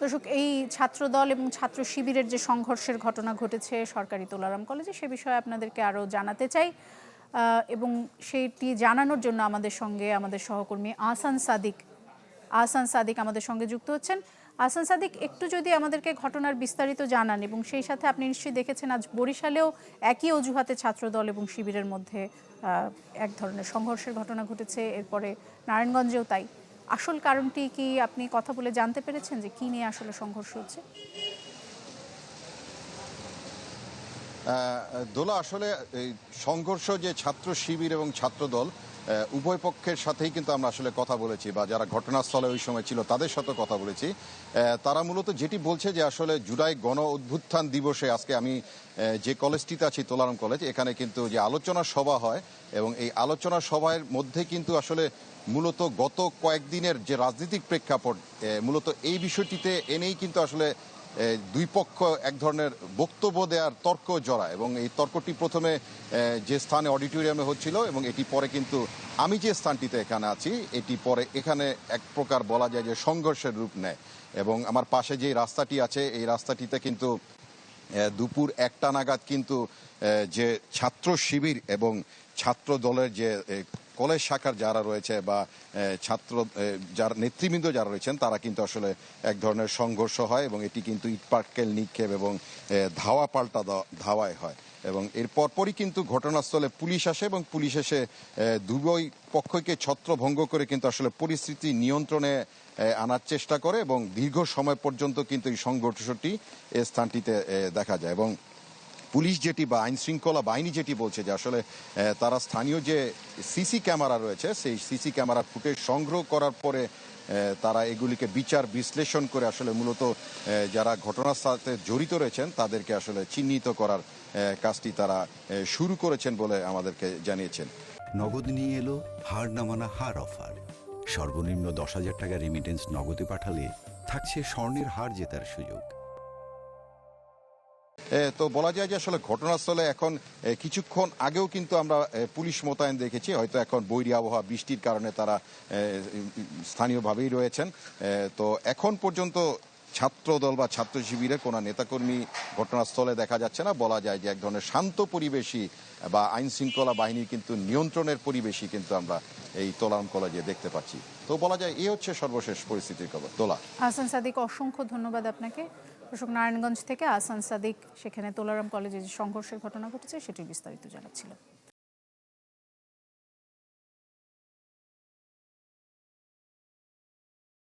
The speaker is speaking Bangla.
দর্শক, এই ছাত্রদল এবং ছাত্র শিবিরের যে সংঘর্ষের ঘটনা ঘটেছে সরকারি তোলারাম কলেজে, সে বিষয়ে আপনাদেরকে আরও জানাতে চাই এবং সেটি জানানোর জন্য আমাদের সঙ্গে আমাদের সহকর্মী আহসান সাদিক আমাদের সঙ্গে যুক্ত হচ্ছেন। আহসান সাদিক, একটু যদি আমাদেরকে ঘটনার বিস্তারিত জানান, এবং সেই সাথে আপনি নিশ্চয়ই দেখেছেন আজ বরিশালেও একই অজুহাতে ছাত্রদল এবং শিবিরের মধ্যে এক ধরনের সংঘর্ষের ঘটনা ঘটেছে, এরপরে নারায়ণগঞ্জেও তাই। আসল কারণটি কি আপনি কথা বলে জানতে পেরেছেন যে কি নিয়ে আসলে সংঘর্ষ হচ্ছে? দোলা, আসলে এই সংঘর্ষ যে ছাত্র শিবির এবং ছাত্রদল উভয় পক্ষের সাথেই কিন্তু আমরা আসলে কথা বলেছি, বা যারা ঘটনাস্থলে ওই সময় ছিল তাদের সাথে কথা বলেছি। তারা মূলত যেটি বলছে যে আসলে জুলাই গণ অভ্যুত্থান দিবসে আজকে আমি যে কলেজটিতে আছি, তোলারাম কলেজ, এখানে কিন্তু যে আলোচনা সভা হয় এবং এই আলোচনা সভার মধ্যে কিন্তু আসলে মূলত গত কয়েকদিনের যে রাজনৈতিক প্রেক্ষাপট, মূলত এই বিষয়টিতে এনেই কিন্তু আসলে দুই পক্ষ এক ধরনের বক্তব্য দেওয়ার তর্ক জড়ায়, এবং এই তর্কটি প্রথমে যে স্থানে অডিটোরিয়ামে হচ্ছিল, এবং এটি পরে কিন্তু আমি যে স্থানটিতে এখানে আছি এটি পরে এখানে এক প্রকার বলা যায় যে সংঘর্ষের রূপ নেয়। এবং আমার পাশে যে রাস্তাটি আছে এই রাস্তাটিতে কিন্তু দুপুর 1টা নাগাদ কিন্তু যে ছাত্র শিবির এবং ছাত্র দলের যে কলেজ শাখার যারা রয়েছে বা ছাত্র যারা নেতৃবৃন্দ যারা রয়েছেন তারা কিন্তু আসলে এক ধরনের সংঘর্ষ হয়, এবং এটি কিন্তু ইটপাটকেল নিক্ষেপ এবং ধাওয়া পাল্টা ধাওয়ায় হয়। এবং এর পরপরই কিন্তু ঘটনাস্থলে পুলিশ আসে, এবং পুলিশ এসে দুই পক্ষকে ছত্রভঙ্গ করে কিন্তু আসলে পরিস্থিতি নিয়ন্ত্রণে আনার চেষ্টা করে, এবং দীর্ঘ সময় পর্যন্ত কিন্তু এই সংঘর্ষটি এই স্থানটিতে দেখা যায়। এবং পুলিশ যেটি বা আইন শৃঙ্খলা বাহিনী যেটি বলছে যে আসলে তারা স্থানীয় যে সিসি ক্যামেরা রয়েছে সেই সিসি ক্যামেরা ফুটেজ সংগ্রহ করার পরে তারা এগুলিকে বিচার বিশ্লেষণ করে আসলে মূলত যারা ঘটনার সাথে জড়িত রয়েছেন তাদেরকে আসলে চিহ্নিত করার কাজটি তারা শুরু করেছেন বলে আমাদেরকে জানিয়েছেন। নগদ নিয়ে এলো হার না মানা হার অফার। সর্বনিম্ন 10,000 টাকা রেমিটেন্স নগদে পাঠালে থাকছে স্বর্ণের হার জেতার সুযোগ। তো বলা যায় যে আসলে ঘটনাস্থলে এখন কিছুক্ষণ আগেও কিন্তু আমরা পুলিশ মোতায়েন দেখেছি, হয়তো এখন বৈরী আবহাওয়া বৃষ্টির কারণে তারা স্থানীয়ভাবেই রয়েছেন। তো এখন পর্যন্ত ছাত্রদল বা ছাত্র শিবিরের কোনো নেতাকর্মী ঘটনাস্থলে দেখা যাচ্ছে না। বলা যায় যে এক ধরনের শান্ত পরিবেশই বা আইন শৃঙ্খলা বাহিনীর কিন্তু নিয়ন্ত্রণের পরিবেশই কিন্তু আমরা এই তোলারাম কলেজে দেখতে পাচ্ছি। তো বলা যায় এই হচ্ছে সর্বশেষ পরিস্থিতির খবর। তোলা। আহসান সাদিক, অসংখ্য ধন্যবাদ আপনাকে। দর্শক, নারায়ণগঞ্জ থেকে আহসান সাদিক সেখানে তোলারাম কলেজে যে সংঘর্ষের ঘটনা ঘটেছে সেটির বিস্তারিত জানাচ্ছিল।